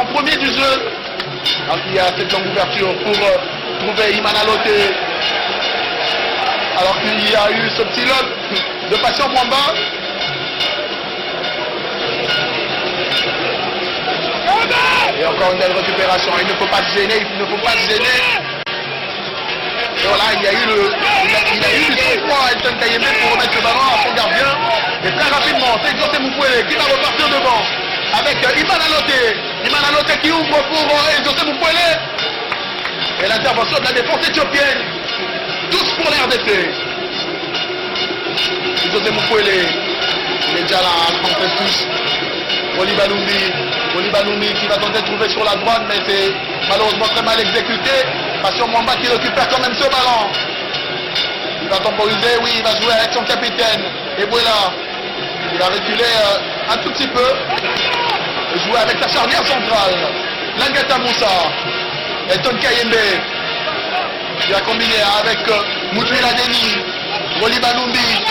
ballon premier du jeu. Alors qu'il y a cette longue ouverture pour trouver Imana Loté. Alors qu'il y a eu ce petit lob de Patient Mwamba. Et encore une belle récupération. Il ne faut pas se gêner, il ne faut pas se gêner. Et voilà, il a eu du sang-froid à Elton Kayembe pour remettre le ballon à son gardien. Et très rapidement, c'est José Moukwele qui va repartir devant. Avec Imana Loté. Imana Loté qui ouvre pour José Moukwele. Et l'intervention de la défense éthiopienne. Tous pour l'RDC. José Moukwele. Il est déjà là, en fait tous. Woli Balumbi qui va tenter de trouver sur la droite, mais c'est malheureusement très mal exécuté. Patient Mwamba qui récupère quand même ce ballon. Il va temporiser, oui, il va jouer avec son capitaine. Et voilà, il va reculer un tout petit peu. Et jouer avec sa charnière centrale. Langata Moussa. Elton Kayembe. Il va combiner avec Mutwila Deni. Woli Balumbi.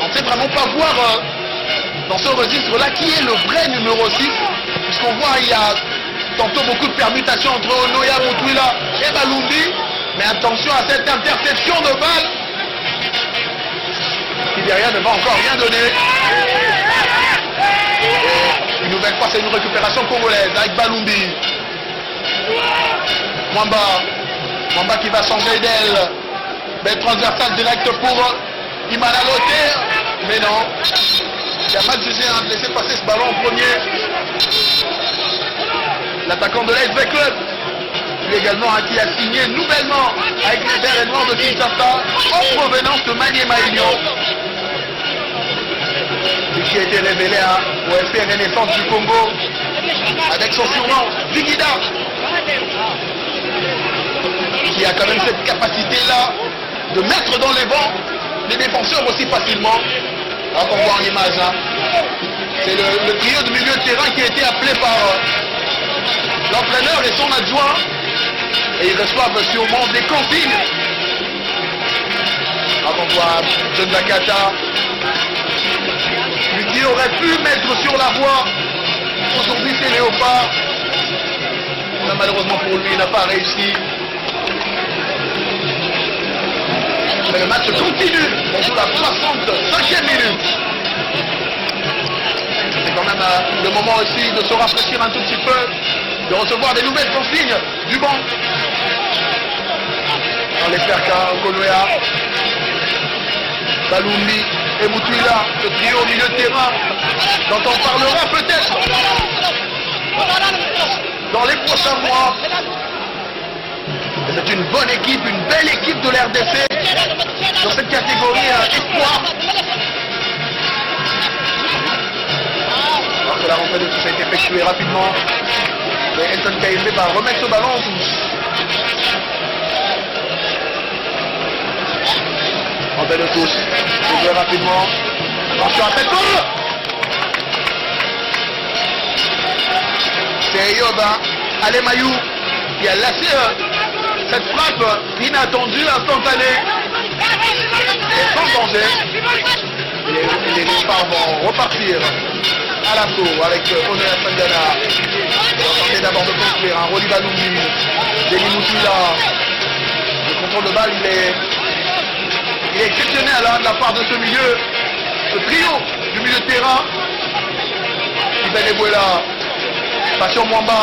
On ne sait vraiment pas voir dans ce registre-là qui est le vrai numéro 6. Puisqu'on voit il y a tantôt beaucoup de permutations entre Onoya, Mutwila et Balumbi. Mais attention à cette interception de balle qui derrière ne va encore rien donner. Et une nouvelle fois, c'est une récupération congolaise avec Balumbi. Mwamba qui va changer d'aile. Belle transversale directe pour Imana Loté. Mais non. Il a mal jugé de laisser passer ce ballon en premier. L'attaquant de l'ASV Club. Lui également qui a signé nouvellement avec les verts et noirs de Kinshasa en provenance de Maniema Union. Et qui a été révélé au FC Renaissance du Congo avec son surnom Vigida. Qui a quand même cette capacité-là de mettre dans les vents les défenseurs aussi facilement. Alors qu'on voit en image là. C'est le trio de milieu de terrain qui a été appelé par l'entraîneur et son adjoint. Et ils reçoivent sûrement des consignes. Alors qu'on voit John Zakata. Lui qui aurait pu mettre sur la voie. Aujourd'hui c'est Léopard. Mais malheureusement pour lui, il n'a pas réussi. Mais le match continue. On joue la 65e minute. C'est quand même le moment aussi de se rafraîchir un tout petit peu, de recevoir des nouvelles consignes du banc. On espère qu'un Konoya, Balumbi et Mutwila, ce trio au milieu de terrain, dont on parlera peut-être dans les prochains mois. C'est une bonne équipe, une belle équipe de l'RDC dans cette catégorie espoir. Alors que la rentrée de tous a été effectuée rapidement. Mais Elton Kayembe va remettre le ballon en touche. Rentrée de touche, c'est joué rapidement. Attention à cette goal. C'est Yoba Alemayou qui a lâché cette frappe inattendue, instantanée et sans danger. Les Léopards vont repartir à l'assaut avec Onoya Sangana. On va tenter d'abord de construire un Woli Balumbi, Deni Mutwila. Le contrôle de balle, il est exceptionnel de la part de ce milieu, ce trio du milieu de terrain. Ibele Bouela, Patient Mwamba.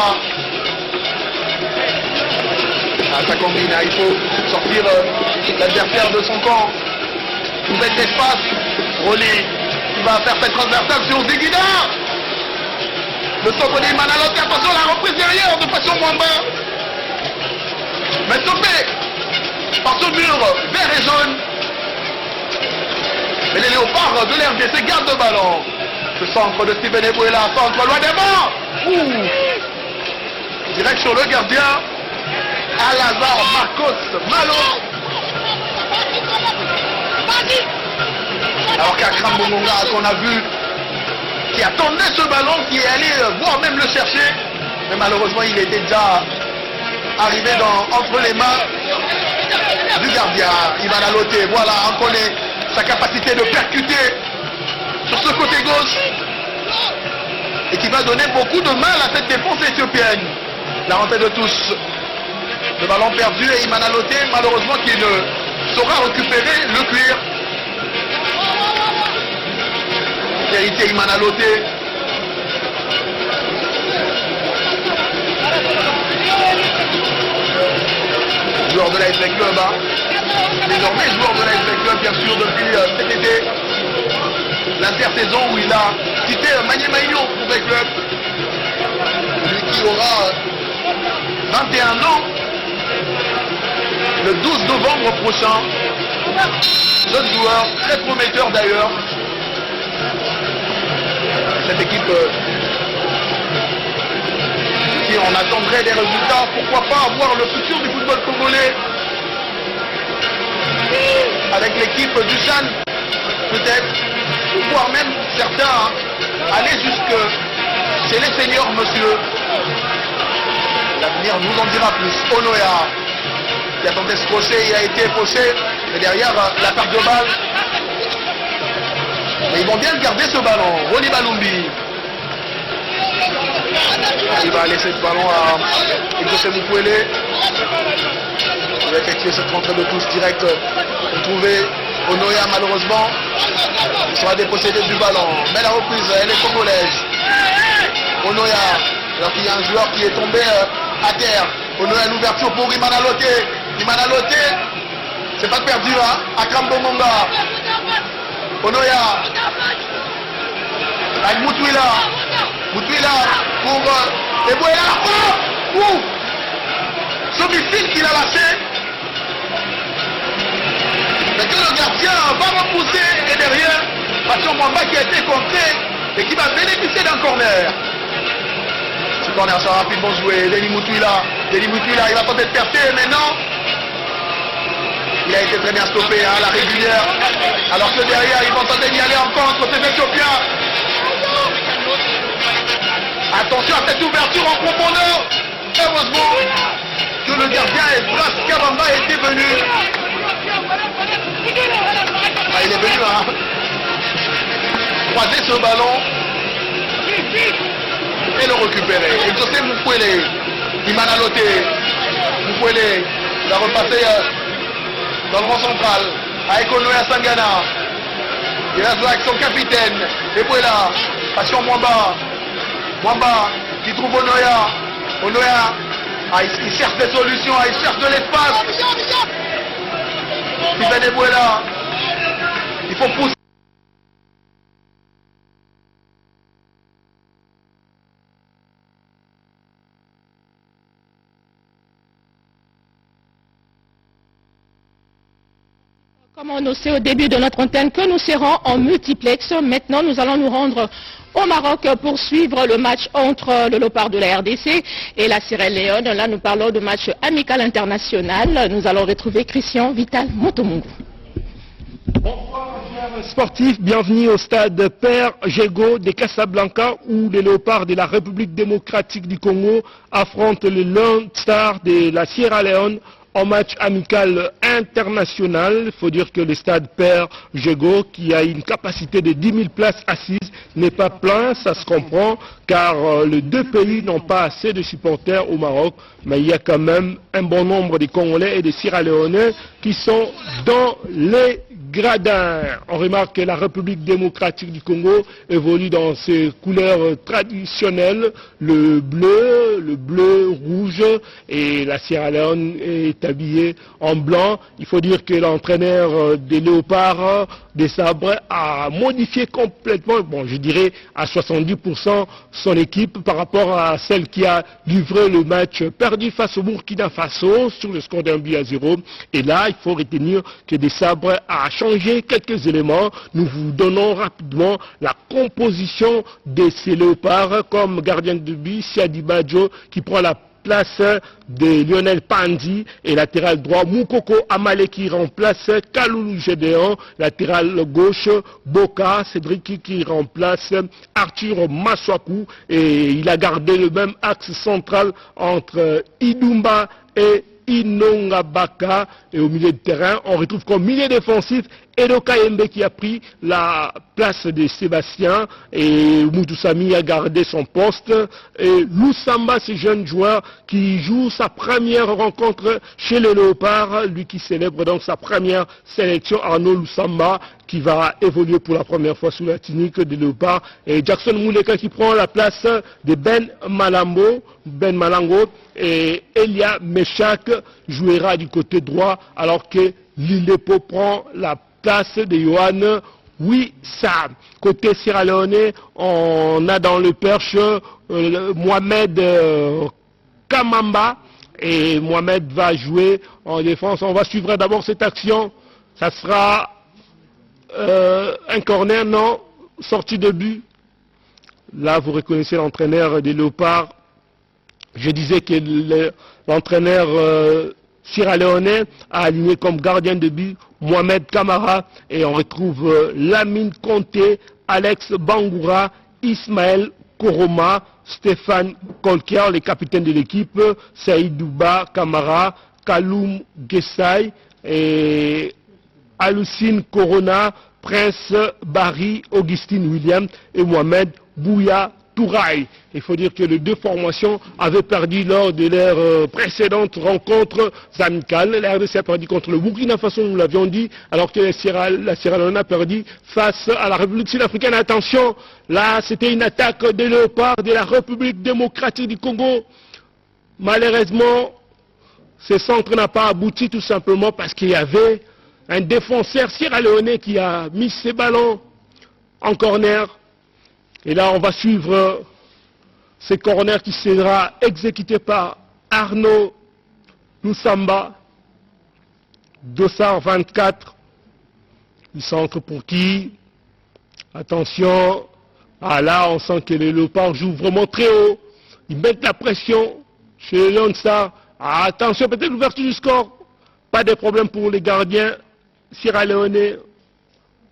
Ça combine, il faut sortir l'adversaire de son camp. Une belle d'espace. Rolly qui va faire cette transversale sur Zigida. Le centre de Imana Loté, attention à la reprise derrière de Patient Mwamba. Mais stoppé par ce mur vert et jaune. Mais les Léopards de l'RDC gardent le ballon. Ce centre de Steven Ebouela, centre loin devant. Direct sur le gardien. Alazar Marcos Malo. Alors qu'Akram Bomonga qu'on a vu qui attendait ce ballon, qui est allé voir même le chercher, mais malheureusement il était déjà arrivé entre les mains du gardien. Imana Loté, voilà, on connaît sa capacité de percuter sur ce côté gauche et qui va donner beaucoup de mal à cette défense éthiopienne. La rentrée de tous. Le ballon perdu et Imana Loté, malheureusement, qui ne saura récupérer le cuir. Héritier Imana Loté. Joueur de l'ASV Club, hein. Désormais joueur de l'ASV Club, bien sûr, depuis cet été. L'intersaison où il a quitté Magné Maïno pour le club. Lui qui aura 21 ans le 12 novembre prochain. Jeune joueur, très prometteur d'ailleurs. Cette équipe qui en attendrait des résultats, pourquoi pas avoir le futur du football congolais avec l'équipe du Chan, peut-être, voire même certains aller jusque chez les seniors, monsieur. L'avenir nous en dira plus. Onoya qui a tenté de se pocher, il a été poché, et derrière la perte de balle. Mais ils vont bien garder ce ballon. Rony Balumbi. Il va laisser ce ballon à José Mukwele. Il va effectuer cette rentrée de touche directe pour trouver Onoya, malheureusement. Il sera dépossédé du ballon. Mais la reprise, elle est congolaise. Onoya, alors qu'il y a un joueur qui est tombé à terre. Onoya, l'ouverture pour Imana Loté. Imana Loté, c'est pas perdu, hein. Akram Bomonga. Onoya. Avec Moutouila. Moutouila pour Ebouela. Oh, ce missile qu'il a lâché. Mais que le gardien va repousser et derrière, Passion Mwamba qui a été contré et qui va bénéficier d'un corner. Ce corner sera rapidement joué. Denis Moutouila, il va tenter de percer, mais non. Il a été très bien stoppé à la régulière. Alors que derrière, ils vont tenter d'y aller encore contre ces Éthiopiens. Attention à cette ouverture en profondeur. Heureusement que le gardien Ebras Kabamba était venu. Ah, il est venu croiser ce ballon et le récupérer. Et José Mukwele, Imana Loté, Mukwele va repasser dans le rond central avec Onoya Sangana. Il va jouer avec son capitaine. Et voilà, Passion Mwamba. Mwamba qui trouve Onoya. Onoya, il cherche des solutions, il cherche de l'espace. Steven Ebouela, il faut pousser. Comme on le sait au début de notre antenne que nous serons en multiplex, maintenant nous allons nous rendre au Maroc pour suivre le match entre le Léopard de la RDC et la Sierra Leone. Là nous parlons de match amical international. Nous allons retrouver Christian Vital Motomungu. Bonsoir chers sportifs, bienvenue au stade Père Jego de Casablanca où les Léopards de la République démocratique du Congo affrontent les Lone Stars de la Sierra Leone en match amical international. Il faut dire que le stade Père Jego, qui a une capacité de 10 000 places assises, n'est pas plein, ça se comprend, car les deux pays n'ont pas assez de supporters au Maroc, mais il y a quand même un bon nombre de Congolais et de Sierra-Léonais qui sont dans les gradins. On remarque que la République démocratique du Congo évolue dans ses couleurs traditionnelles, le bleu, rouge, et la Sierra Leone est habillée en blanc. Il faut dire que l'entraîneur des Léopards des Sabres a modifié complètement, bon je dirais à 70% son équipe par rapport à celle qui a livré le match perdu face au Burkina Faso sur le score d'1-0. Et là, il faut retenir que des Sabres a changé quelques éléments. Nous vous donnons rapidement la composition de ces Léopards, comme gardien de but, Siadi Badjo qui prend la place de Lionel Pandi et latéral droit Moukoko Amale qui remplace Kaloulou Gédéon, latéral gauche Boka Cédric qui remplace Arthur Maswaku, et il a gardé le même axe central entre Idumba et Inongabaka, et au milieu de terrain on retrouve comme milieu défensif Edo Kayembe qui a pris la place de Sébastien et Moutoussamy a gardé son poste. Et Lusamba, ce jeune joueur qui joue sa première rencontre chez le Léopard, lui qui célèbre donc sa première sélection, Arnaud Lusamba, qui va évoluer pour la première fois sous la tunique de Léopard. Et Jackson Mouleka qui prend la place de Ben Malango. Et Elia Meshak jouera du côté droit alors que Lilepo prend la place de Yohan Wissam. Côté Sierra Leone, on a dans le perche Mohamed Kamamba et Mohamed va jouer en défense. On va suivre d'abord cette action. Ça sera un corner, non, sortie de but. Là, vous reconnaissez l'entraîneur des Léopards. Je disais que l'entraîneur sierra-léonais a aligné comme gardien de but Mohamed Kamara et on retrouve Lamine Conté, Alex Bangoura, Ismaël Koroma, Stéphane Kolker, les capitaines de l'équipe, Saïdouba Kamara, Kaloum Gessay et Alucine Corona, Prince Barry, Augustine William et Mohamed Bouya Touraï. Il faut dire que les deux formations avaient perdu lors de leurs précédentes rencontres amicales. La RDC a perdu contre le Burkina Faso, nous l'avions dit, alors que la Sierra Leone a perdu face à la République sud-africaine. Attention, là c'était une attaque des Léopards de la République démocratique du Congo. Malheureusement, ce centre n'a pas abouti tout simplement parce qu'il y avait un défenseur sierra-léonais qui a mis ses ballons en corner. Et là, on va suivre ce corner qui sera exécuté par Arnaud Lusamba. Dossard 24. Il centre pour qui? Attention. Ah là, on sent que les Léopards jouent vraiment très haut. Ils mettent la pression chez les Lonstar. Ah, attention, peut-être l'ouverture du score. Pas de problème pour les gardiens sierra-léonais.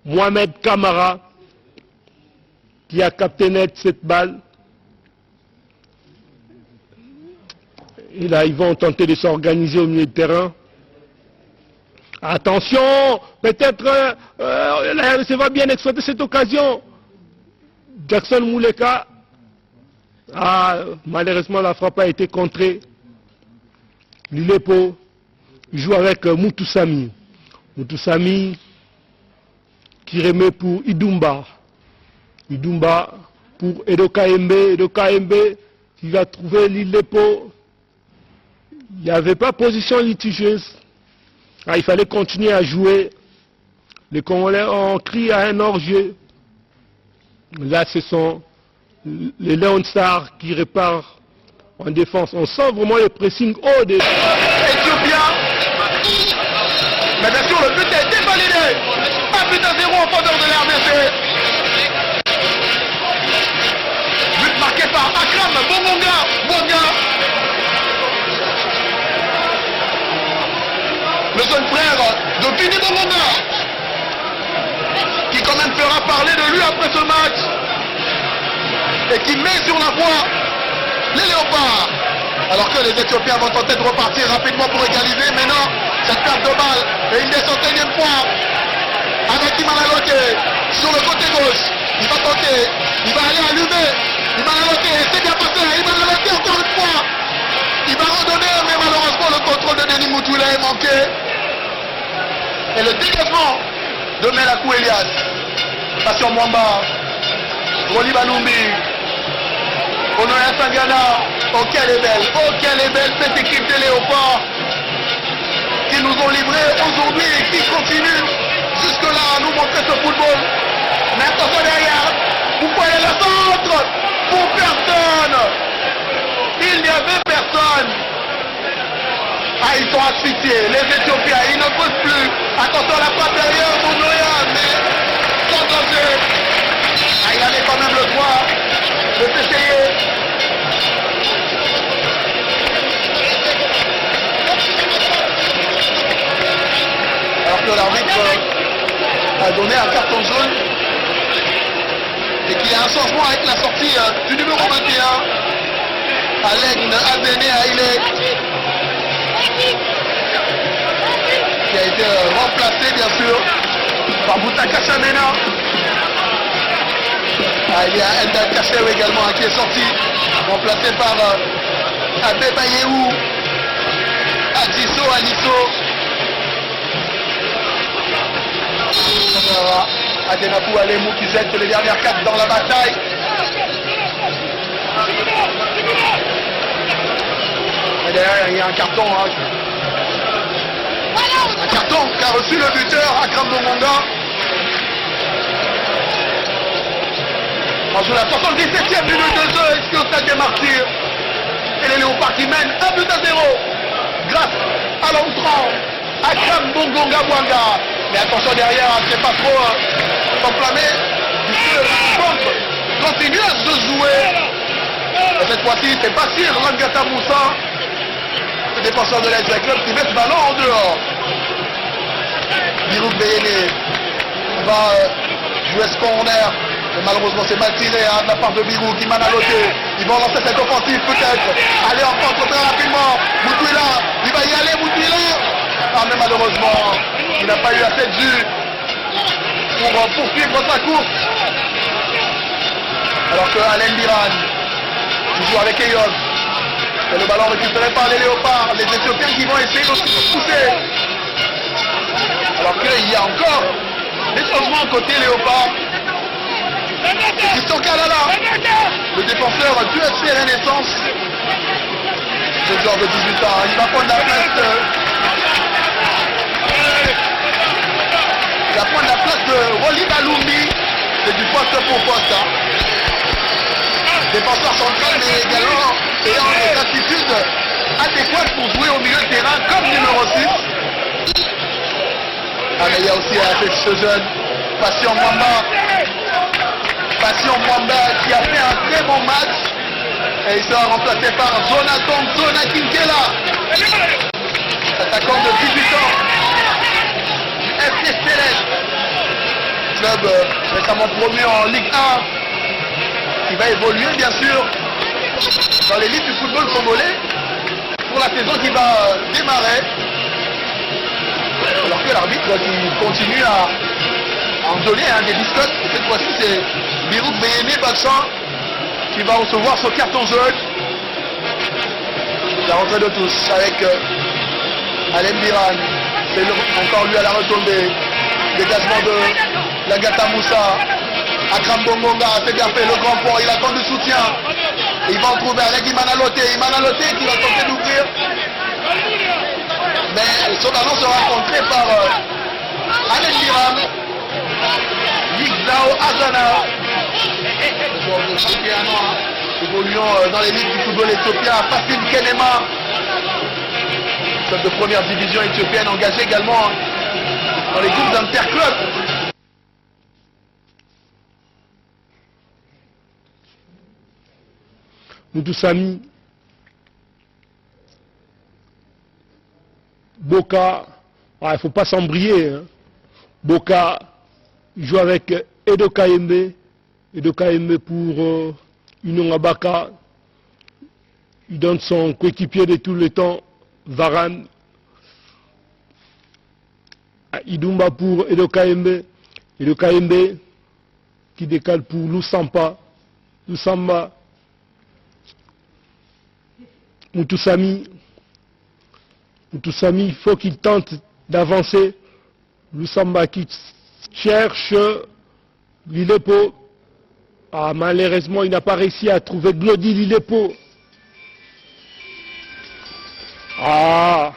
Mohamed Kamara, qui a capté net cette balle. Et là, ils vont tenter de s'organiser au milieu de terrain. Attention, peut-être la RDC va bien exploiter cette occasion. Jackson Mouleka. Ah, malheureusement, la frappe a été contrée. Lilepo joue avec Moutoussamy. Moutoussamy qui remet pour Idumba. Idumba pour Edo Kayembe. Edo Kayembe qui va trouver Lilepo. Il n'y avait pas position litigieuse. Ah, il fallait continuer à jouer. Les Congolais ont crié à un hors-jeu. Là, ce sont les Léon Star qui réparent en défense. On sent vraiment le pressing haut des Éthiopien. Mais bien sûr, le but a été validé. 1-0 en faveur de l'RDC. But marqué par Akram Bonga. Le jeune frère de Fini Bonga, qui quand même fera parler de lui après ce match et qui met sur la voie les Léopards. Alors que les Éthiopiens vont tenter de repartir rapidement pour égaliser. Mais non, cette perte de balle et une descente énième fois avec Imanalote sur le côté gauche. Il va tenter, il va aller allumer. Imanalote, c'est bien passé. Imanalote encore une fois. Il va redonner, mais malheureusement le contrôle de Denis Moutoula est manqué. Et le dégagement de Melakou Elias. Passion Mwamba, Roli Balumbi, Honoré Sangana. Oh quelle est belle cette équipe des Léopards qui nous ont livré aujourd'hui et qui continue jusque-là à nous montrer ce football. Mais attention derrière, vous voyez le centre pour personne. Il n'y avait personne. Ah, ils sont asphyxiés, les Éthiopiens, ils ne peuvent plus. Attention à la passe derrière, Mounoya, mais sans danger. Ah, il avait quand même le droit de s'essayer. Alors que l'arbitre a donné un carton jaune et qu'il y a un changement avec la sortie du numéro 21, Alec Adene Haïlé, qui a été remplacé bien sûr par Boutaka Chamena. Il y a Elda Kachew également qui est sorti, remplacé par Abe Bayehou, Aliso. Adenapou Alemou qui jette les dernières cartes dans la bataille. Et derrière, il y a un carton. Un carton qu'a reçu le buteur Akram Bongonga. On joue la 77e minute de jeu ici au stade des Martyrs. Et les Léopards qui mènent 1-0 grâce à l'entrant Akram Bongonga Bouanga. Mais attention derrière, c'est pas trop s'enflammer, puisque le contre continue à se jouer. Et cette fois-ci, c'est Bassir Langata Moussa, le défenseur de l'Aise Club, qui met ce ballon en dehors. Birouk Beyene va jouer ce corner. Et malheureusement, c'est mal tiré de la part de Birouk, Iman Aloté. Ils vont lancer cette offensive peut-être. Allez en contre très rapidement. Moutouila, il va y aller, Moutouila. Ah, mais malheureusement, il n'a pas eu assez de jus pour poursuivre sa course. Alors que Alain Biran, qui joue avec Eyod, et le ballon récupéré par les Léopards, les Éthiopiens qui vont essayer de pousser. Alors qu'il y a encore des changements côté Léopard. Christian Kalala, le défenseur du FC Renaissance, ce joueur de 18 ans, il va prendre la place. Il va prendre la place de Woli Balumbi, c'est du poste pour poste. Défenseur central, mais également ayant des aptitudes adéquates pour jouer au milieu de terrain comme numéro 6. Ah, mais il y a aussi ce jeune Patient Mwamba qui a fait un très bon match et il sera remplacé par Jonathan Zona Kinkela, attaquant de 18 ans du FC Céleste, club récemment promu en Ligue 1 qui va évoluer bien sûr dans l'élite du football congolais pour la saison qui va démarrer, alors que l'arbitre qui continue à enjôler des biscottes. Cette fois-ci c'est Birouk Beyene Baksan qui va recevoir son carton jaune. La rentrée de tous avec Alain Biran. C'est encore lui à la retombée. Dégagement de Langata Moussa. Akram Bongonga, c'est bien fait, le grand pont, il attend du soutien. Et il va en trouver avec Iman Aloté qui va tenter d'ouvrir. Mais son ballon sera contré par Alain Biran. Yigzao Azana, joueur de 21 ans, évoluant dans les ligues du football éthiopien. Fassim Kenema, club de première division éthiopienne, engagé également dans les groupes d'interclubs. Moutoussami, Boka, il ne faut pas s'embrier. Hein. Boka joue avec Edo Kayembe pour Union Abaka. Il donne son coéquipier de tout le temps, Varane. Idumba pour Edo Kayembe qui décale pour Lusamba. Moutoussami, il faut qu'il tente d'avancer. Lusamba qui cherche Lilepo. Ah, malheureusement, il n'a pas réussi à trouver Glody Lilepo. Ah,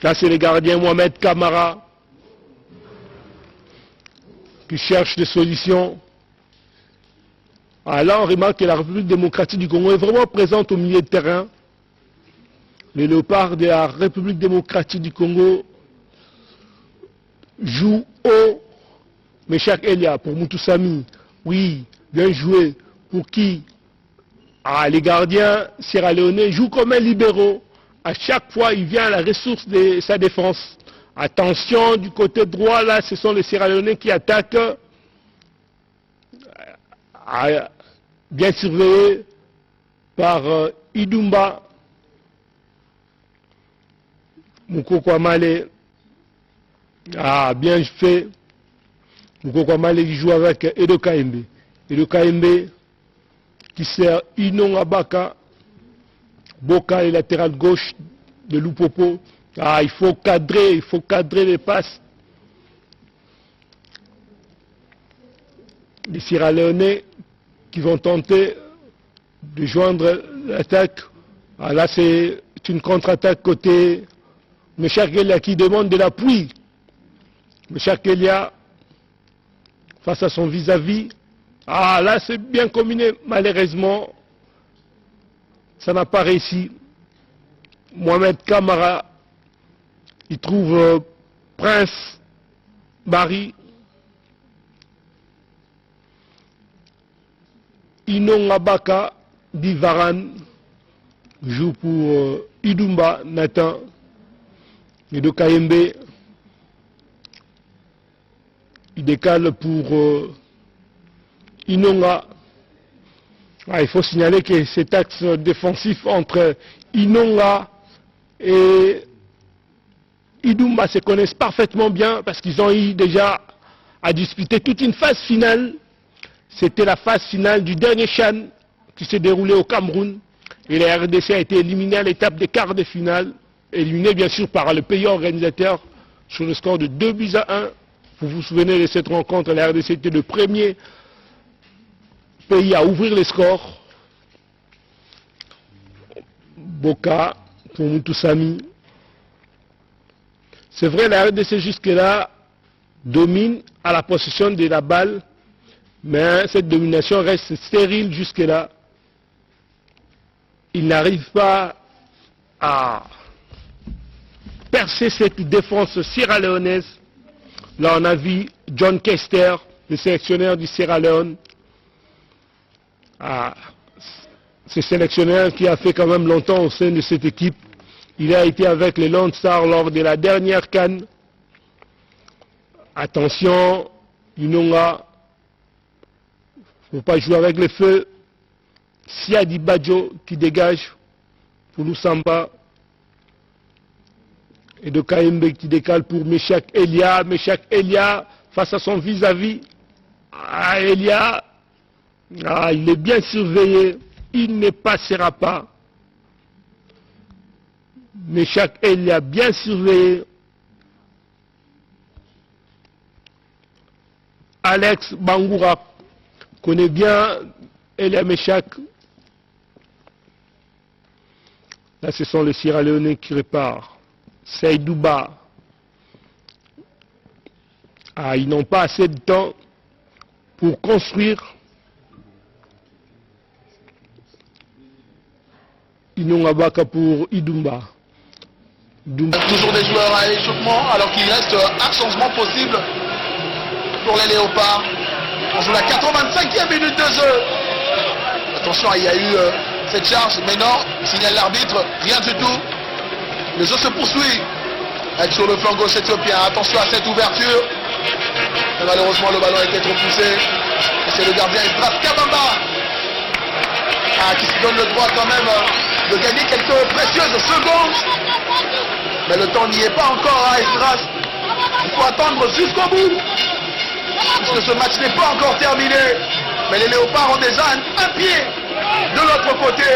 là c'est le gardien Mohamed Kamara qui cherche des solutions. Ah, là on remarque que la République démocratique du Congo est vraiment présente au milieu de terrain. Les Léopards de la République démocratique du Congo jouent haut. Meshak Elia pour Moutoussami. Oui, bien joué. Pour qui? Ah, les gardiens sierra-léonais jouent comme un libéraux. À chaque fois, il vient à la ressource de sa défense. Attention, du côté droit, là, ce sont les sierra-léonais qui attaquent. Bien surveillé par Idumba. Moukoko Amale. Ah, bien fait. Mukoko Male qui joue avec Edo Kaembe. Edo Kaembe qui sert Inon Abaka. Boka est latéral gauche de Lupopo. Il faut cadrer les passes. Les Sierra Leonais qui vont tenter de joindre l'attaque. Là, c'est une contre-attaque côté Meshak Elia qui demande de l'appui. Meshak Elia face à son vis-à-vis. Là, c'est bien combiné. Malheureusement, ça n'a pas réussi. Mohamed Kamara, il trouve Prince Barry. Inon Abaka d'Ivaran joue pour Idumba Nathan. Et de Kaembe, il décale pour Inonga. Il faut signaler que cet axe défensif entre Inonga et Idumba se connaissent parfaitement bien parce qu'ils ont eu déjà à disputer toute une phase finale. C'était la phase finale du dernier CHAN qui s'est déroulé au Cameroun. Et la RDC a été éliminée à l'étape des quarts de finale. Éliminée bien sûr par le pays organisateur sur le score de 2-1. Vous vous souvenez de cette rencontre, la RDC était le premier pays à ouvrir les scores. Boka pour Mutusami. C'est vrai, la RDC jusque-là domine à la possession de la balle. Mais cette domination reste stérile jusque-là. Il n'arrive pas à percer cette défense sierra-léonaise. Là, on a vu John Kester, le sélectionneur du Sierra Leone. Ce sélectionneur qui a fait quand même longtemps au sein de cette équipe. Il a été avec les Lone Stars lors de la dernière CAN. Attention, Inonga. Il ne faut pas jouer avec le feu. Siadi Badjo qui dégage pour Lusamba. Et de Kaembe qui décale pour Meshak Elia. Meshak Elia face à son vis-à-vis. Elia, il est bien surveillé. Il ne passera pas. Meshak Elia bien surveillé. Alex Bangoura connaît bien Elia Meshak. Là, ce sont les Sierra Leonais qui réparent. Seydouba. Ils n'ont pas assez de temps pour construire. Inon Abaka pour Idumba. Toujours des joueurs à échauffement, alors qu'il reste un changement possible pour les Léopards. On joue la 85e minute de jeu. Attention, il y a eu cette charge, mais non, signale l'arbitre, rien du tout. Le jeu se poursuit. Avec sur le flanc gauche éthiopien. Attention à cette ouverture. Mais malheureusement, le ballon a été trop poussé. Et c'est le gardien Esdras Kabamba qui se donne le droit quand même de gagner quelques précieuses secondes. Mais le temps n'y est pas encore à Esdras. Il faut attendre jusqu'au bout. Puisque ce match n'est pas encore terminé. Mais les Léopards ont déjà un pied de l'autre côté.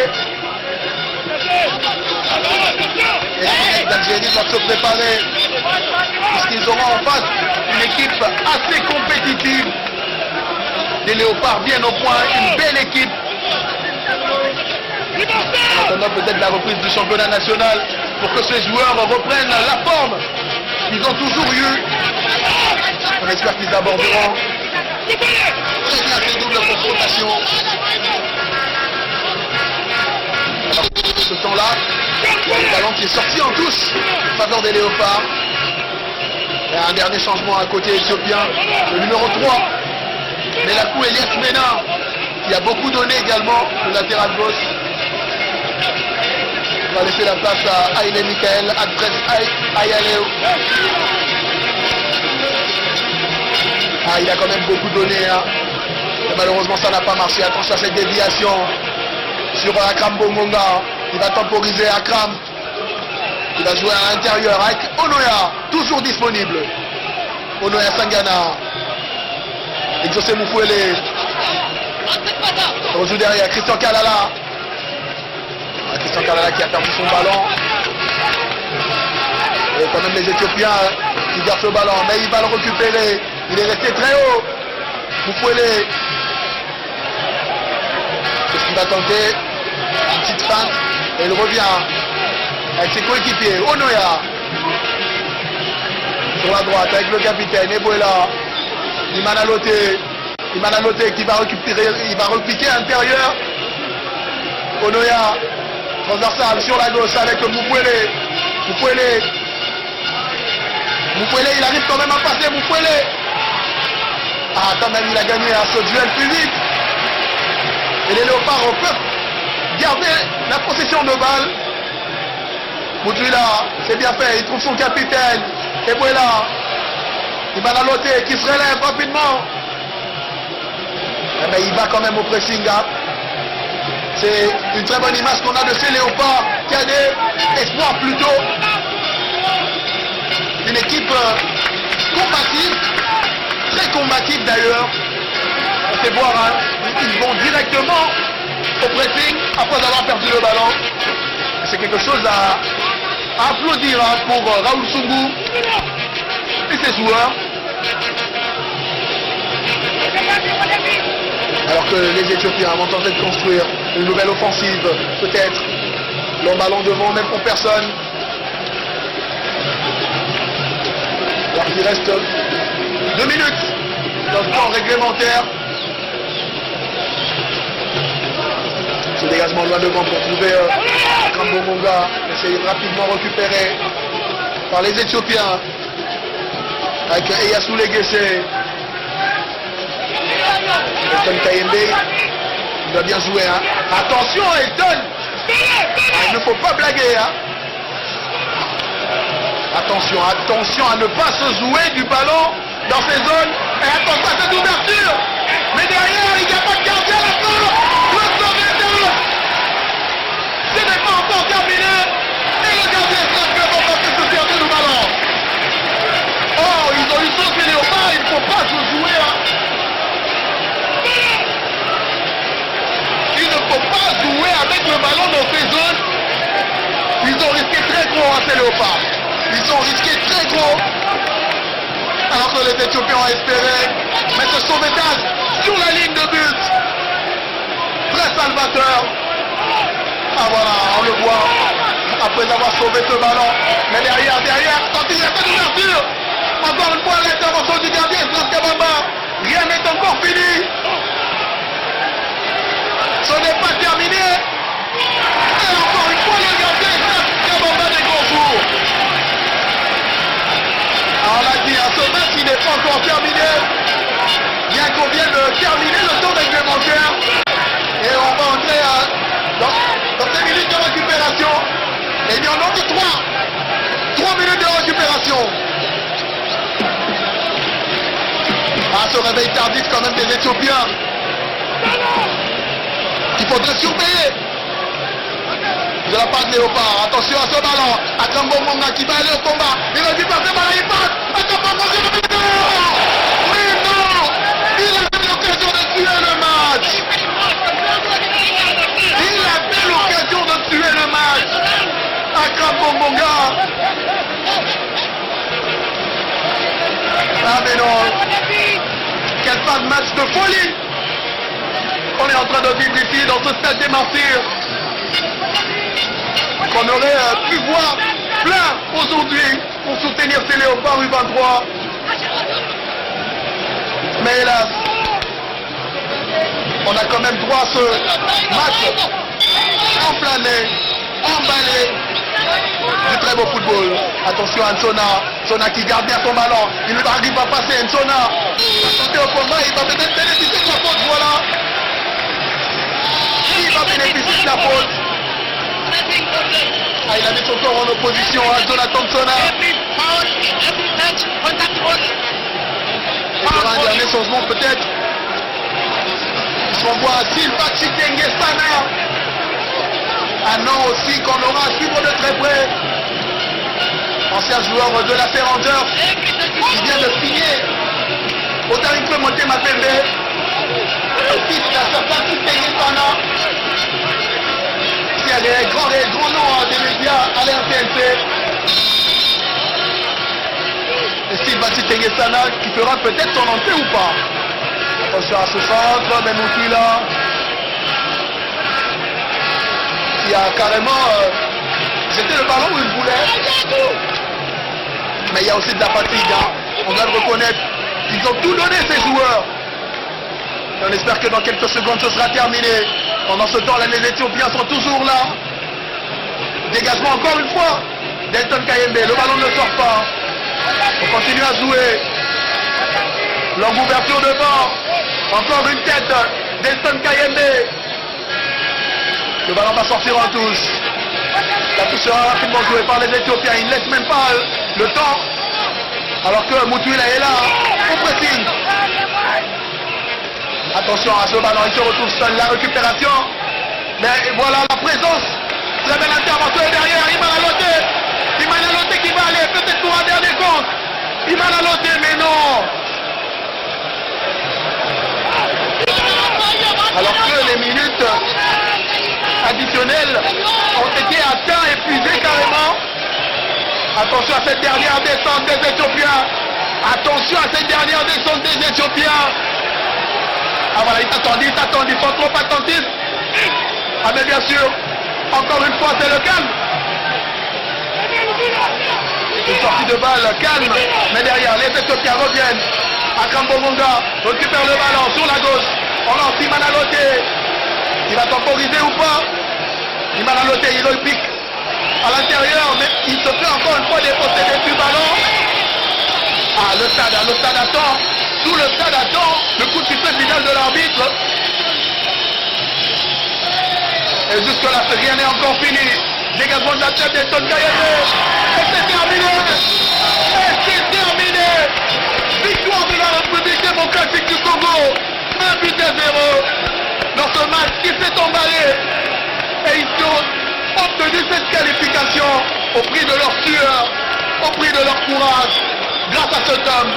Et les d'Algérie doivent se préparer. Puisqu'ils auront en face une équipe assez compétitive. Les Léopards bien au point, une belle équipe. On attend peut-être la reprise du championnat national pour que ces joueurs reprennent la forme qu'ils ont toujours eu. On espère qu'ils aborderont très bien ces doubles confrontations. Alors, ce temps-là, le ballon qui est sorti en touche en faveur des Léopards. Et un dernier changement à côté éthiopien, le numéro 3, Melakou Elias Mena, qui a beaucoup donné également le latéral gauche. On va laisser la place à Haile Michael Adres Ayaleo. Il a quand même beaucoup donné. Mais malheureusement, ça n'a pas marché. Attention à cette déviation sur Akram Bongonga. Il va temporiser Akram. Il va jouer à l'intérieur avec Onoya, toujours disponible. Onoya Sangana. Et José Moufouele. On joue derrière Christian Kalala. Christian Kalala qui a perdu son ballon. Et quand même les Éthiopiens qui gardent ce ballon. Mais il va le récupérer. Il est resté très haut. Moufouele. Qu'est-ce qu'il va tenter? Une petite feinte. Et il revient avec ses coéquipiers. Onoya. Sur la droite avec le capitaine. Ebola. Imana Loté qui va récupérer. Il va repiquer à l'intérieur. Onoya. Transversal sur la gauche avec Moufouele. Moufouele, il arrive quand même à passer. Moufouele. Ah, quand même, il a gagné à ce duel physique. Et les Léopards peuvent garder la possession de balle. Moutouila, c'est bien fait. Il trouve son capitaine. Ebola. Imana Loté qui se relève rapidement. Mais il va quand même au pressing. Hein. C'est une très bonne image qu'on a de ces Léopards qui a des espoirs plutôt. Une équipe combative, très combative d'ailleurs. On sait voir, hein, ils vont directement au pressing après avoir perdu le ballon. C'est quelque chose à applaudir hein, pour Raoul Sungu et ses joueurs. Alors que les Éthiopiens vont tenter de construire une nouvelle offensive, peut-être. Le ballon devant, même pour personne. Alors qu'il reste 2 minutes dans le temps réglementaire. Ce dégagement loin devant pour trouver Kambo Monga. Essaye rapidement récupéré par les Éthiopiens. Avec Eyasu Legese. Elton Kayembe, il doit bien jouer. Hein. Attention Elton, il ne faut pas blaguer. Hein. Attention à ne pas se jouer du ballon dans ces zones. Et attention à cette ouverture. Mais derrière, il n'y a pas de gardien à la fin. Le sauveteur. Ce n'est pas encore terminé. Et le gardien est simplement tenté de se servir du ballon. Oh, ils ont eu sauce les Léopards, il ne faut pas se jouer. Hein. Il ne faut pas jouer avec le ballon dans ces zones. Ils ont risqué très gros à ces Léopards. Ils ont risqué très gros. Alors que les Éthiopiens ont espéré mettre ce sauvetage sur la ligne de but. Très salvateur. Ah voilà, on le voit. Après avoir sauvé ce ballon. Mais derrière, quand il y a fait d'ouverture. Encore une fois, l'intervention du gardien, Franck Kabamba. Rien n'est encore fini. Ce n'est pas terminé. Et encore une fois, le gardien Kabamba des grands jours. Alors on l'a dit, ce match il n'est pas encore terminé. Bien qu'on vienne de terminer le temps réglementaire. Et on va entrer dans ces minutes de récupération. Et il y en a que 3 minutes de récupération. Ah, ce réveil tardif quand même des Éthiopiens. Il faudrait surveiller de la part de Léopard. Attention à ce ballon. Akambo Monga qui va aller au combat. Il va lui passer par il passe. Akambo Monga. Mais non. Il a eu l'occasion de tuer le match. Il a eu l'occasion de tuer le match. Akambo Monga. Ah mais non. Quelle fin de match de folie. On est en train de vivre ici dans ce stade des Martyrs qu'on aurait pu voir plein aujourd'hui pour soutenir ces Léopards U23. Mais hélas, on a quand même droit à ce match enflammé, emballé du très beau football. Attention à Nsona qui garde bien son ballon. Il n'arrive à passer. Nsona, attention au combat, il va peut-être bénéficier de la faute, voilà. Il va bénéficier de la faute. Ah, il a mis son corps en opposition à Jonathan Nsona. Et il y aura un dernier changement peut-être. On voit Silva Chikenge-Sana. Un an aussi qu'on aura à suivre de très près. Ancien joueur de la Rangers qui vient de signer Autant il peut monter ma pembé. Ici, c'est la partie Tengesana. Il y a des grands noms des médias à l'RTNC. Et Steve Bati Tengesana qui fera peut-être son entrée ou pas. Attention à ce centre, Benouki là. Il y a carrément... c'était le ballon où il voulait. Mais il y a aussi de la fatigue. Hein. On doit le reconnaître. Ils ont tout donné ces joueurs. Et on espère que dans quelques secondes ce sera terminé. Pendant ce temps, les Éthiopiens sont toujours là. Dégagement encore une fois. Delton Kayembe, le ballon ne sort pas. On continue à jouer. Longue ouverture devant. Encore une tête. Delton Kayembe. Le ballon va sortir en touche. La touche sera rapidement jouée par les Éthiopiens. Ils ne laissent même pas le temps. Alors que Moutuila est là. Au pressing. Attention à ce ballon. Il se retrouve seul. La récupération. Mais voilà la présence. Très belle intervention est derrière. Imana Loté qui va aller peut-être pour un dernier compte. Imana Loté, mais non. Alors que les minutes additionnelles ont été atteintes, épuisées carrément. Attention à cette dernière descente des Éthiopiens. Attention à cette dernière descente des Éthiopiens. Ah voilà, il s'attendit, ils sont trop attentifs. Ah mais bien sûr, encore une fois c'est le calme. Une sortie de balle calme, mais derrière les Éthiopiens reviennent. Akram Bongonga récupère le ballon sur la gauche. On lance Imana Loté. Il va temporiser ou pas? Imana Loté, il repique à l'intérieur, mais il se fait encore une fois déposséder du ballon. Ah, le stade attend. Tout le stade attend le coup de sifflet final de l'arbitre. Et jusque-là, rien n'est encore fini. Dégagement de la tête d'Elton Kayembe. Et c'est terminé. Victoire de la République démocratique du Congo. 1 but à 0. Dans ce match qui s'est emballé. Et ils ont obtenu cette qualification au prix de leur sueur, au prix de leur courage. Grâce à cet homme,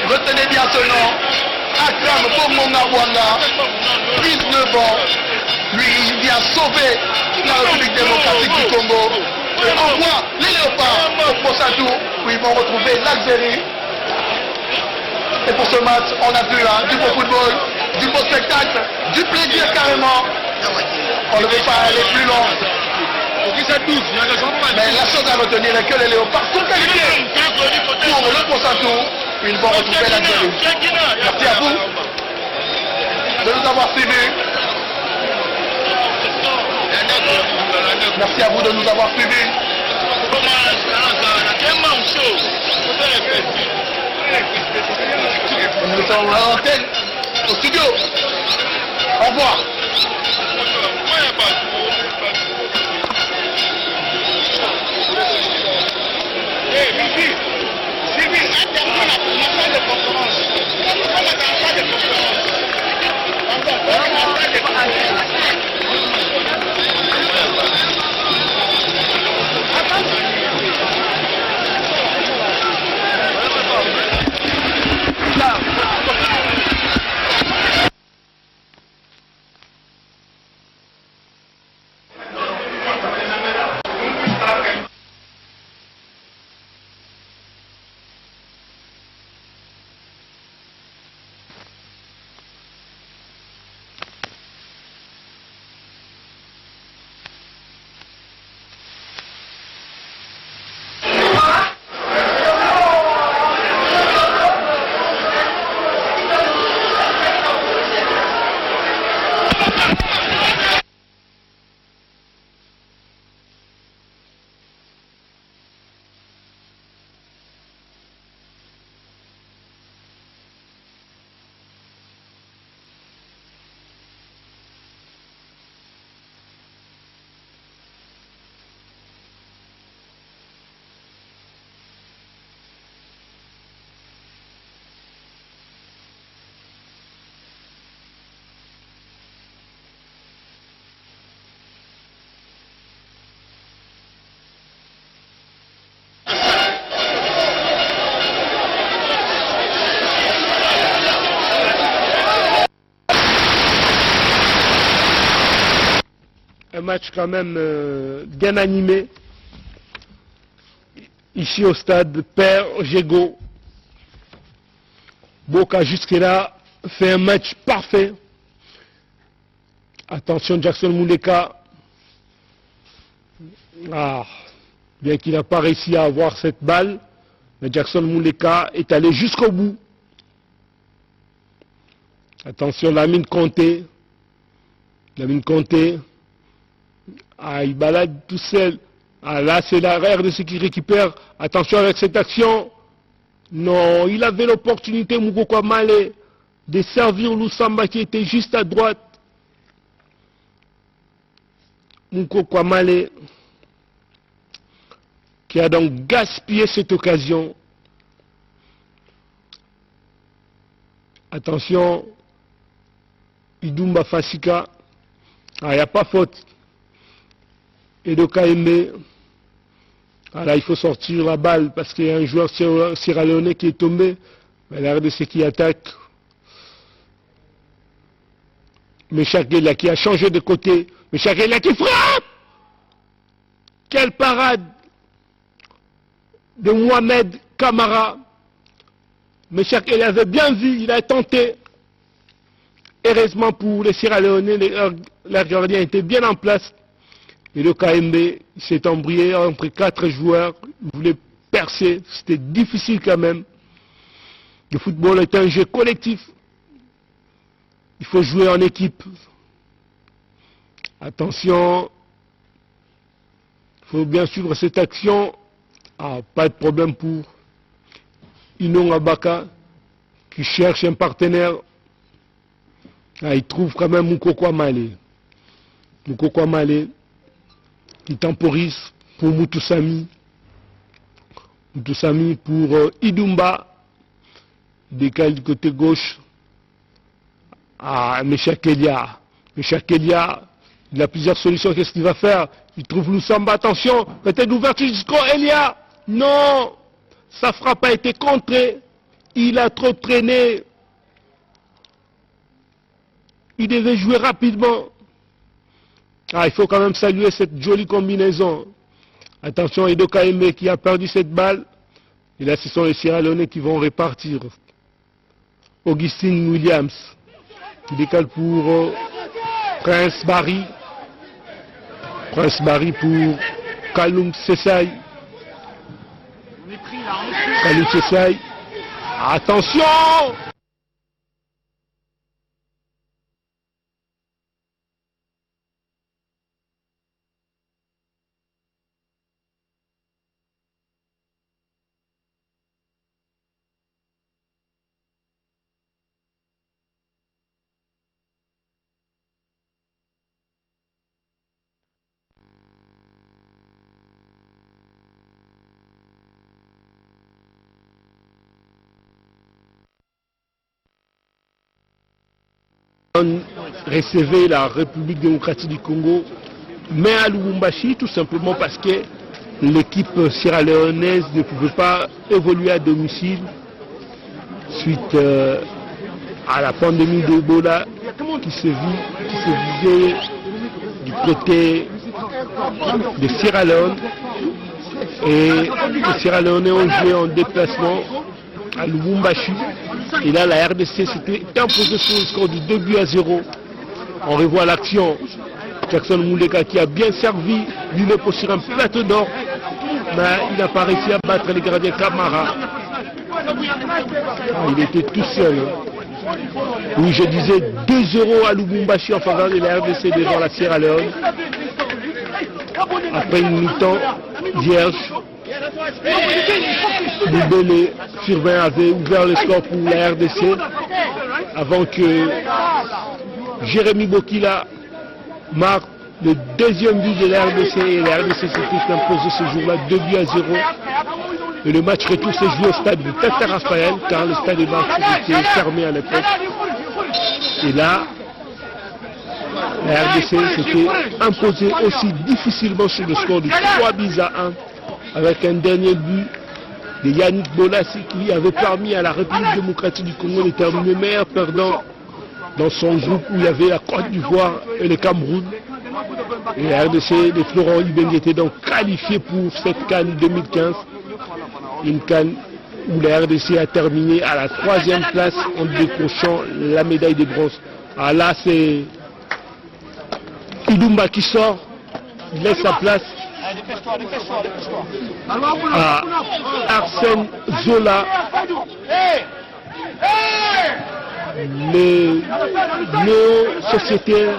retenez bien ce nom, Akram Bongonga Bwanga, 19 ans, lui il vient sauver la République démocratique du Congo. Et envoie les léopards au prochain tour où ils vont retrouver l'Algérie. Et pour ce match, on a vu du beau football, du beau spectacle, du plaisir carrément. On ne veut pas aller plus loin. Mais la chose à retenir est que les léopards sont qualifiés pour le prochain tour. Ils vont retrouver l'Algérie. Merci à vous de nous avoir suivis. Merci à vous de nous avoir suivis. Nous sommes à l'antenne, au studio. Au revoir. match quand même bien animé. Ici au stade Père Jego. Boca jusque-là fait un match parfait. Attention Jackson Muleka. Bien qu'il n'a pas réussi à avoir cette balle, mais Jackson Muleka est allé jusqu'au bout. Attention Lamine Conté. Lamine Conté. Il balade tout seul. Là c'est la RDC qui récupère. Attention avec cette action. Non, il avait l'opportunité, Mukoko Male, de servir Lusamba qui était juste à droite. Mukoko Male qui a donc gaspillé cette occasion. Attention, Idumba Fasika. Il n'y a pas faute. Edoka Aimé. Là, il faut sortir la balle parce qu'il y a un joueur sierra-léonais qui est tombé. Mais la RDC qui attaque. Meshakela qui a changé de côté. Meshakela qui frappe. Quelle parade de Mohamed Kamara. Meshakela avait bien vu, il a tenté. Heureusement pour les sierra-léonais, leur gardien était bien en place. Et le KMB s'est embrouillé entre 4 joueurs, il voulait percer, c'était difficile quand même. Le football est un jeu collectif, il faut jouer en équipe. Attention, il faut bien suivre cette action. Pas de problème pour Inon Abaka qui cherche un partenaire. Il trouve quand même Mukoko Male. Mukoko Male qui temporise pour Mutusami. Mutusami pour Idumba. Il décale du côté gauche à Meshakelia. Meshakelia, il a plusieurs solutions. Qu'est-ce qu'il va faire? Il trouve Lusamba. Attention, peut-être l'ouverture jusqu'au Elia. Non, sa frappe a été contrée. Il a trop traîné. Il devait jouer rapidement. Il faut quand même saluer cette jolie combinaison. Attention, Edoka Aimé qui a perdu cette balle. Et là, ce sont les Sierra-Léonais qui vont répartir. Augustine Williams qui décale pour Prince Barry. Prince Barry pour Kaloum Sessay. Kaloum Sessay. Attention! Recevait la République démocratique du Congo, mais à Lubumbashi, tout simplement parce que l'équipe sierra-léonaise ne pouvait pas évoluer à domicile suite à la pandémie d'Ebola qui se vivait du côté de Sierra Leone. Et les Sierra-Léonais ont joué en déplacement à Lubumbashi. Et là, la RDC s'était imposée sur le score du 2-0. On revoit l'action. Jackson Muleka qui a bien servi, lui le pose sur un plateau d'or, mais il n'a pas réussi à battre les gardiens Kamara. Il était tout seul. Oui, je disais 2-0 à Lubumbashi en faveur de la RDC devant la Sierra Leone. Après une mi-temps vierge, Boubele Sylvain avait ouvert le score pour la RDC avant que Jérémy Bokila marque le deuxième but de la RDC et la RDC s'était imposée ce jour-là 2-0. Et le match retour s'est joué au stade de Tata Raphaël car le stade de Marseille était fermé à l'époque. Et là, la RDC s'était imposée aussi difficilement sur le score de 3-1 avec un dernier but de Yannick Bolassi qui avait permis à la République démocratique du Congo de terminer meilleur perdant dans son groupe où il y avait la Côte d'Ivoire et le Cameroun. Et la RDC de Florent Ibenge était donc qualifié pour cette CAN 2015. Une CAN où la RDC a terminé à la 3e place en décrochant la médaille de bronze. Ah là, c'est Idumba qui sort, il laisse sa place à Arsène Zola, le néo-sociétaire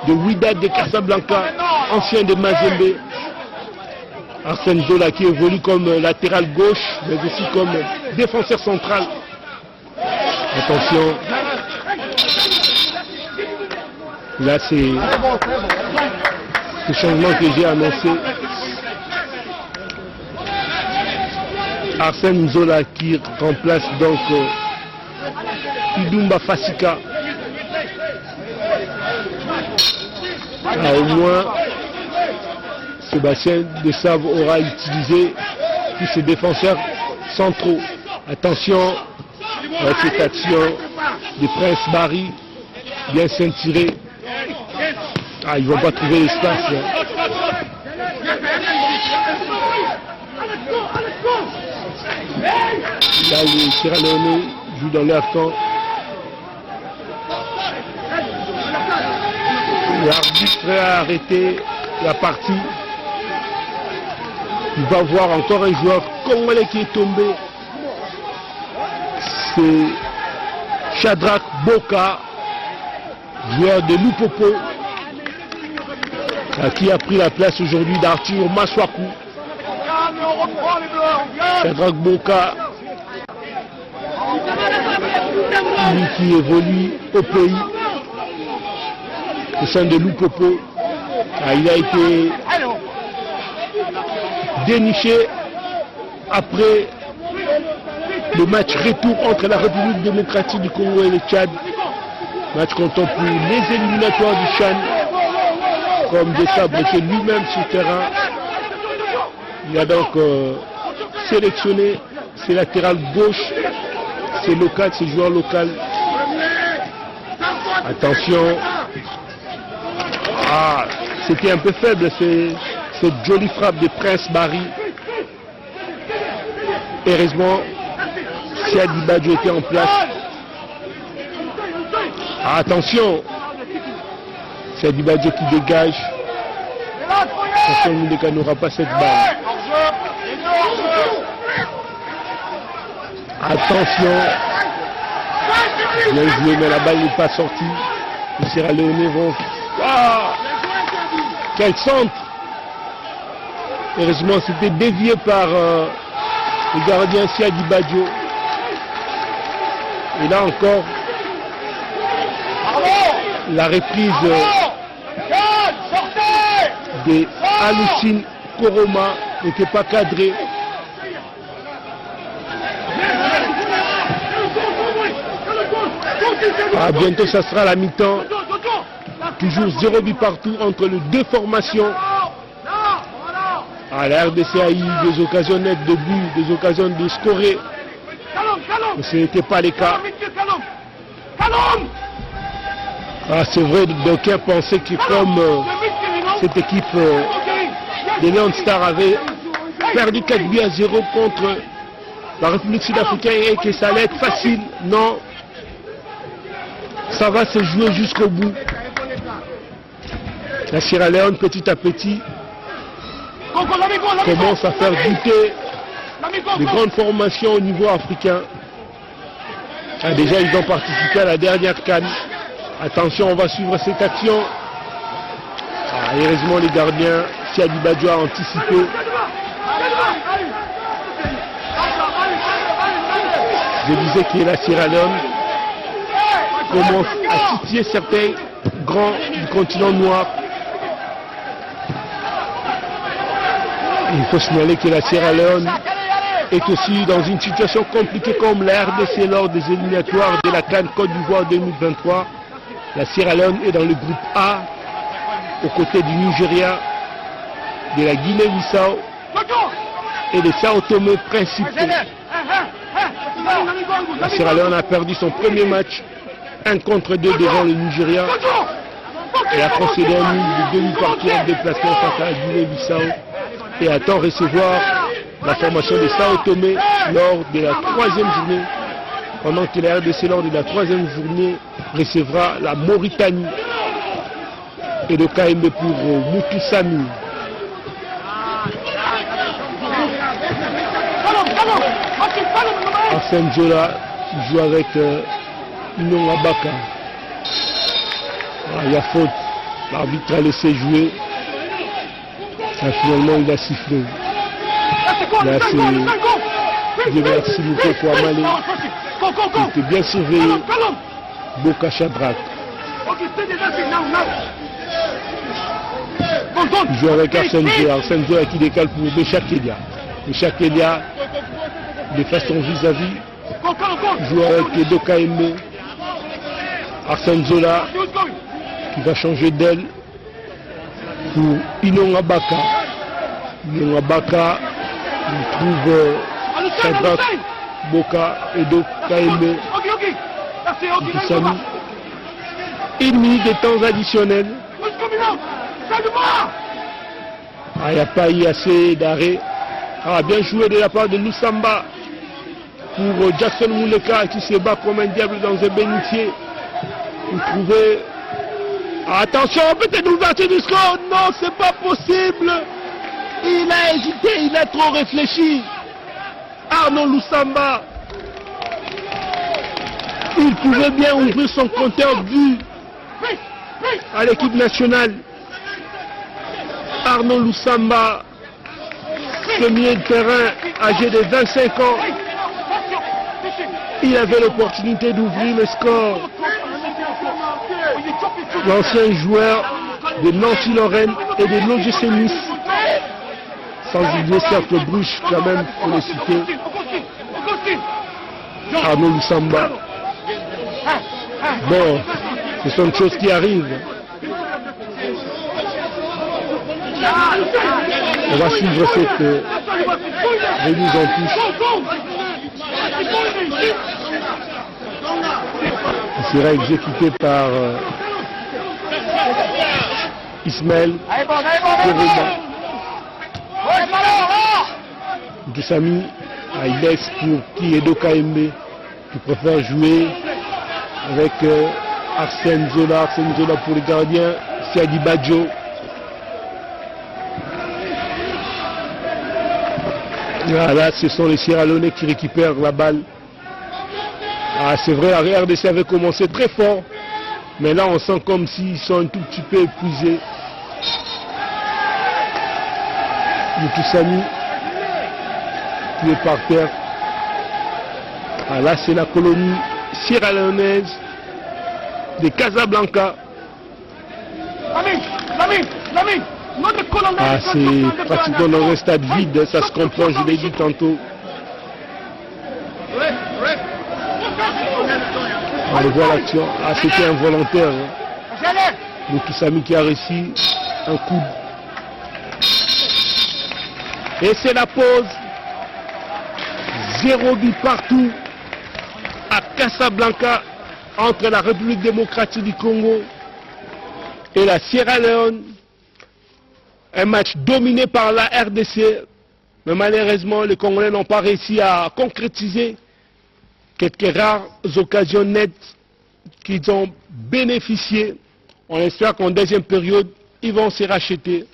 de Wydad de Casablanca, ancien de Mazembe. Arsène Zola qui évolue comme latéral gauche, mais aussi comme défenseur central. Attention. Là, c'est le changement que j'ai annoncé. Arsène Zola qui remplace donc Idumba Fasika. Au moins, Sébastien Desav aura utilisé tous ses défenseurs centraux. Attention à cette action de Prince Barry, bien ceinturé. Ah, ils ne vont pas trouver l'espace. Là, les Sierra Leone jouent dans leur camp. L'arbitre a arrêté la partie. Il va voir encore un joueur congolais qui est tombé. C'est Shadrach Boka, joueur de Lupopo, qui a pris la place aujourd'hui d'Arthur Maswaku. Shadrach Boka, lui qui évolue au pays, au sein de Lupopo. Il a été déniché après le match retour entre la République démocratique du Congo et le Tchad. Match comptant pour les éliminatoires du Chan. Comme De Sabre était lui-même sur le terrain, il a donc sélectionné ses latérales gauche, ses locales, ses joueurs locaux. Attention. Ah, c'était un peu faible cette jolie frappe de Prince Barry. Heureusement, Siadi Badjo était en place. Ah, attention, Siadi Badjo qui dégage. Attention, Moudeka n'aura pas cette balle. Attention. Bien joué, mais la balle n'est pas sortie. Les Sierra Leone vont... Ah, quel centre! Heureusement, c'était dévié par le gardien Siadi Badjo. Et là encore, la reprise de Alucine Koroma n'était pas cadrée. Ah, bientôt, ça sera la mi-temps. Toujours 0 but partout entre les deux formations. Ah, la RDC a eu des occasions nettes de but, des occasions de scorer. Mais ce n'était pas le cas. Ah, c'est vrai, d'aucuns pensaient que comme cette équipe des Lions Stars avait perdu 4 buts à 0 contre la République sud-africaine et que ça allait être facile. Non. Ça va se jouer jusqu'au bout. La Sierra Leone, petit à petit, commence à faire douter les grandes formations au niveau africain. Ah, déjà, ils ont participé à la dernière CAN. Attention, on va suivre cette action. Ah, heureusement, les gardiens, Siadi Badjo a anticipé. Je disais que la Sierra Leone commence à titiller certains grands du continent noir. Il faut signaler que la Sierra Leone est aussi dans une situation compliquée comme la RDC lors des éliminatoires de la CAN Côte d'Ivoire 2023. La Sierra Leone est dans le groupe A, aux côtés du Nigeria, de la Guinée-Bissau et de Sao Tomé principaux. La Sierra Leone a perdu son premier match 1 contre 2 devant le Nigeria. et a concédé un nul de demi-partie en déplacement face à la Guinée-Bissau et attend recevoir la formation de Sao Tomé lors de la 3e journée, pendant que la RDC lors de la 3e journée recevra la Mauritanie. Et de KMB pour Moutou Sami. Arsène Zola joue avec Inon Abaka. Il y a faute, l'arbitre a laissé jouer. Et finalement il a sifflé. Là c'est Diversi Moukoko Amale qui était bien surveillé. Boka Chabrak. Il joue avec Arsène Zola qui décale pour Béchakelia. Béchakelia de façon vis-à-vis joue avec Edo KMB. Arsène Zola qui va changer d'aile pour Inon Abaka. Inon Abaka il trouve Chabrak, Boka, Edo KMB. Une minute de temps additionnel. Il n'y a pas eu assez d'arrêt. Bien joué de la part de Lusamba pour Jackson Mouleka qui se bat comme un diable dans un bénitier. Vous trouvez. Attention, peut-être l'ouverture du score. Non, c'est pas possible. Il a hésité, il a trop réfléchi. Arnaud Lusamba. Il pouvait bien ouvrir son compteur but à l'équipe nationale. Arnaud Lusamba, premier de terrain, âgé de 25 ans. Il avait l'opportunité d'ouvrir le score. L'ancien joueur de Nancy-Lorraine et de l'OGC Nice. Sans oublier cercle Bruges quand même pour le citer. Arnaud Lusamba. Bon, ce sont des choses qui arrivent. On va suivre cette remise en touche. Il sera exécuté par Ismaël Koroma. Doussami, il laisse pour qui Edo KMB qui préfère jouer avec Arsène Zola pour les gardiens, Siadi Badjo. Là, ce sont les Sierra Leone qui récupèrent la balle. C'est vrai, la RDC avait commencé très fort, mais là on sent comme s'ils sont un tout petit peu épuisés. Moutoussami qui est par terre. Là c'est la colonie Sierra Leonaise de Casablanca. C'est pratiquement dans un stade vide, ça se comprend, je l'ai dit tantôt. On voit l'action. C'était involontaire. Moutoussami qui a réussi un coup. Et c'est la pause. 0 but partout à Casablanca entre la République démocratique du Congo et la Sierra Leone. Un match dominé par la RDC, mais malheureusement les Congolais n'ont pas réussi à concrétiser quelques rares occasions nettes qu'ils ont bénéficié. On espère qu'en deuxième période, ils vont se racheter.